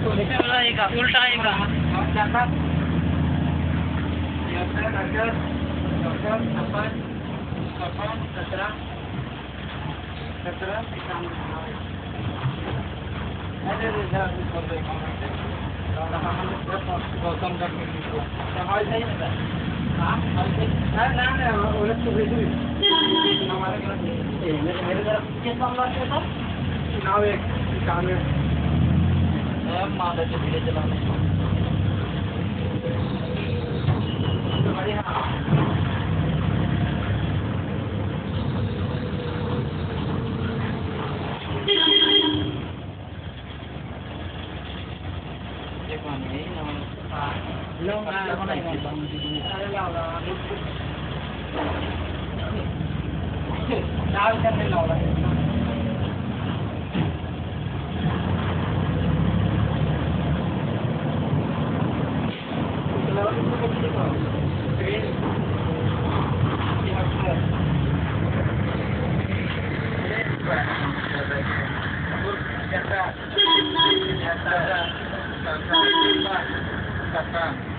उल्टा आएगा। मेरे तरफ किस मामला से था? चुनाव एक काम है मामले से धीरे चलाने Kata